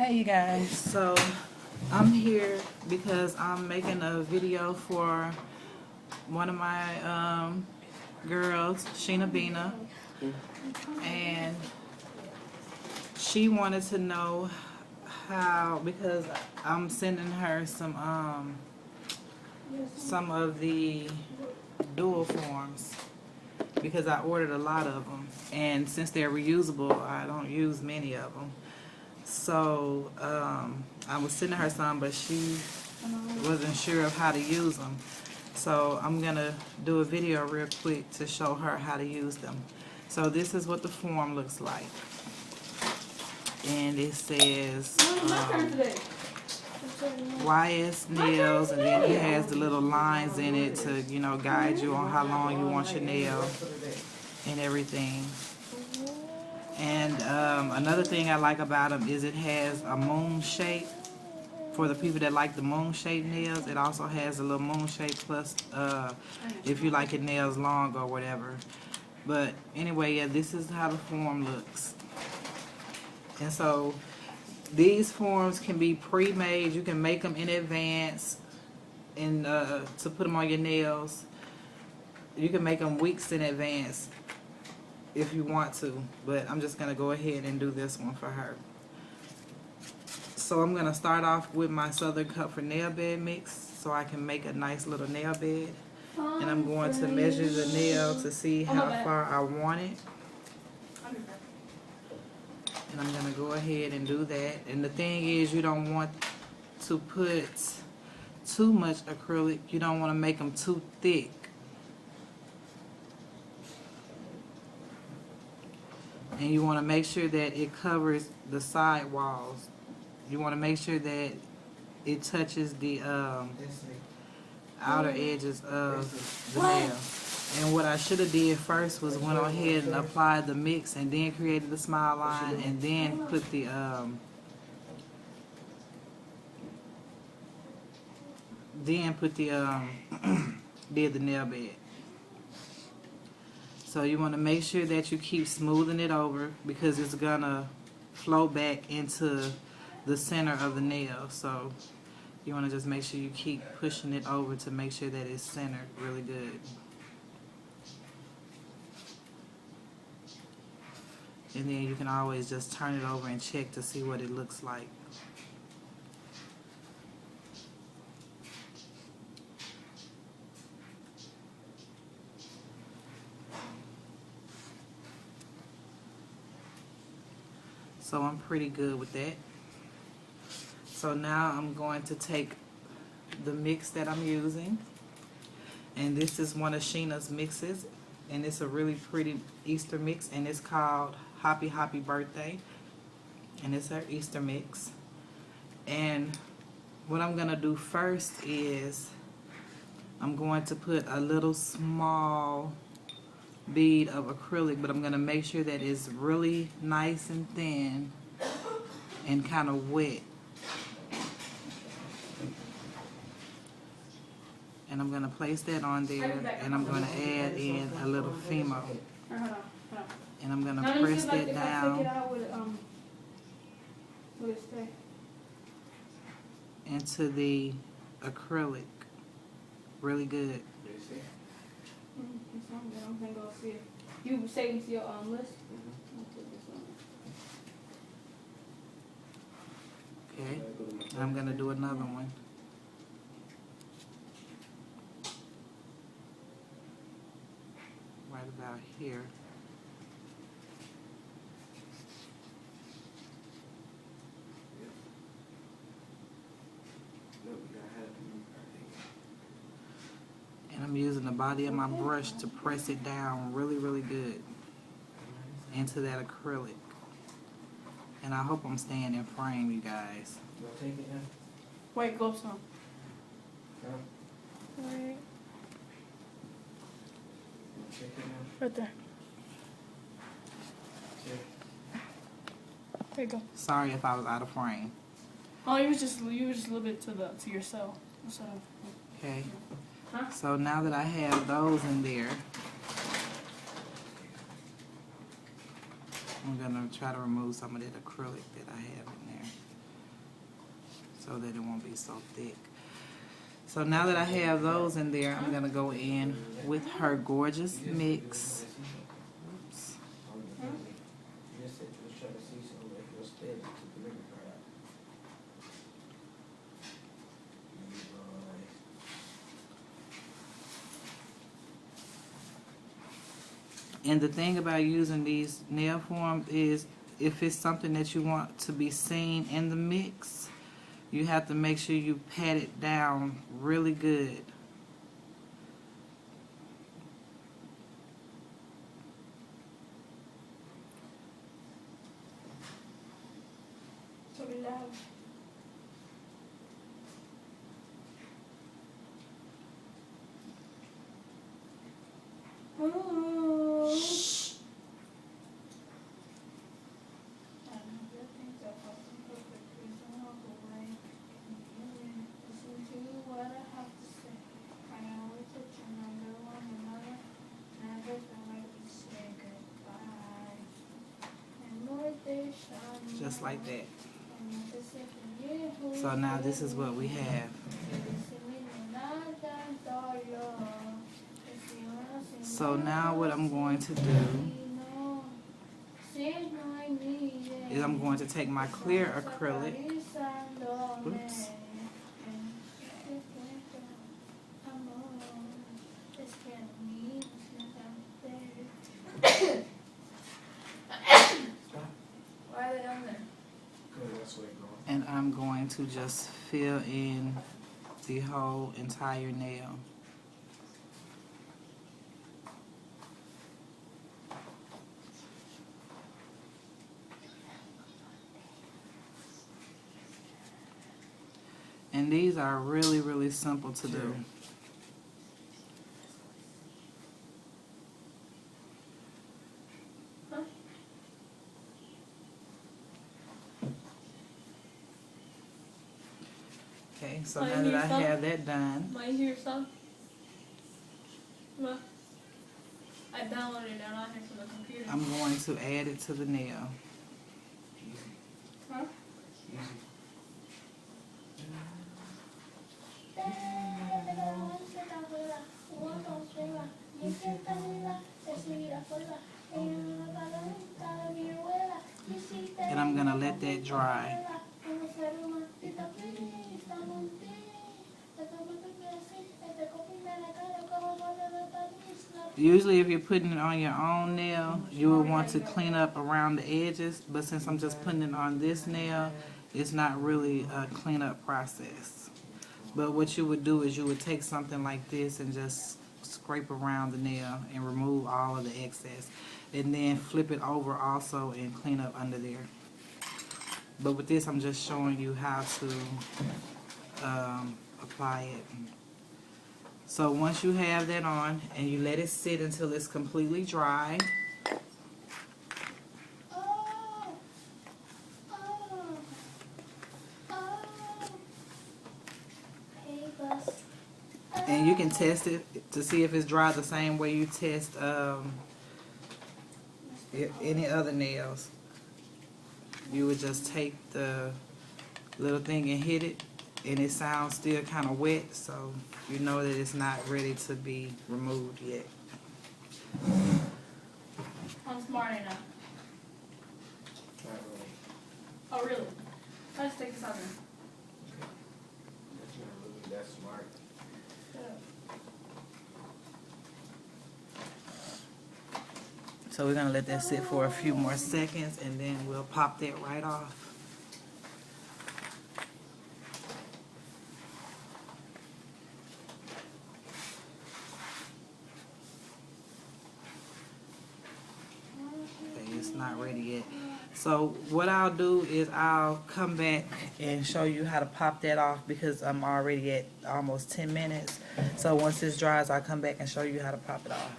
Hey you guys, so I'm here because I'm making a video for one of my girls, Sheena, and she wanted to know how, because I'm sending her some of the dual forms because I ordered a lot of them, and since they're reusable, I don't use many of them. So I was sending her some, but she wasn't sure of how to use them. So I'm gonna do a video real quick to show her how to use them. So this is what the form looks like, and it says YS nails, and then it has the little lines in it to, you know, guide you on how long you want your nail and everything. And another thing I like about them is it has a moon shape. For the people that like the moon shape nails, it also has a little moon shape plus if you like your nails long or whatever. But anyway, yeah, this is how the form looks. And so these forms can be pre-made. You can make them in advance and to put them on your nails. You can make them weeks in advance if you want to, but I'm just gonna go ahead and do this one for her. So I'm gonna start off with my Southern Comfort nail bed mix so I can make a nice little nail bed, and I'm going to measure the nail to see how far I want it, and I'm gonna go ahead and do that. And the thing is, you don't want to put too much acrylic. You don't want to make them too thick. And you want to make sure that it covers the side walls. You want to make sure that it touches the outer edges of the nail. And what I should have did first was went ahead and applied the mix, and then created the smile line, and then put the did the nail bed. So you want to make sure that you keep smoothing it over, because it's gonna flow back into the center of the nail. So you want to just make sure you keep pushing it over to make sure that it's centered really good. And then you can always just turn it over and check to see what it looks like. So I'm pretty good with that. So now I'm going to take the mix that I'm using, and this is one of Sheena's mixes, and it's a really pretty Easter mix, and it's called Happy Happy Birthday, and it's her Easter mix. And what I'm gonna do first is I'm going to put a little small bead of acrylic, but I'm going to make sure that it's really nice and thin and kind of wet. And I'm going to place that on there, and I'm going to add in a little Fimo. And I'm going to press that down into the acrylic really good. You saving to your list? Okay, I'm gonna do another one. Right about here. And I'm using the body of my brush to press it down really, really good into that acrylic. And I hope I'm staying in frame, you guys. Wait, go some. Wait. Right there. There you go. Sorry if I was out of frame. Oh, you was just a little bit to yourself. So. Okay. So now that I have those in there, I'm going to try to remove some of that acrylic that I have in there. so that it won't be so thick. So now that I have those in there, I'm going to go in with her gorgeous mix. Oops. And the thing about using these nail forms is if it's something that you want to be seen in the mix, you have to make sure you pat it down really good. So we have. Just like that. So now this is what we have. So now what I'm going to do is I'm going to take my clear acrylic. Oops. And I'm going to just fill in the whole entire nail. And these are really, really simple to do. Okay, so now that I have that done, Might hear some. Well, I downloaded it on here from the computer. I'm going to add it to the nail. Huh? And I'm going to let that dry. Usually if you're putting it on your own nail, you would want to clean up around the edges, but since I'm just putting it on this nail, it's not really a cleanup process. But what you would do is you would take something like this and just scrape around the nail and remove all of the excess. And then flip it over also and clean up under there. But with this, I'm just showing you how to apply it. So once you have that on and you let it sit until it's completely dry, and you can test it to see if it's dry the same way you test any other nails. You would just take the little thing and hit it, and it sounds still kind of wet, so you know that it's not ready to be removed yet. I'm smart enough. Oh, really? I'll just take this out there. That's smart. So we're going to let that sit for a few more seconds, and then we'll pop that right off. Okay, it's not ready yet. So what I'll do is I'll come back and show you how to pop that off because I'm already at almost 10 minutes. So once this dries, I'll come back and show you how to pop it off.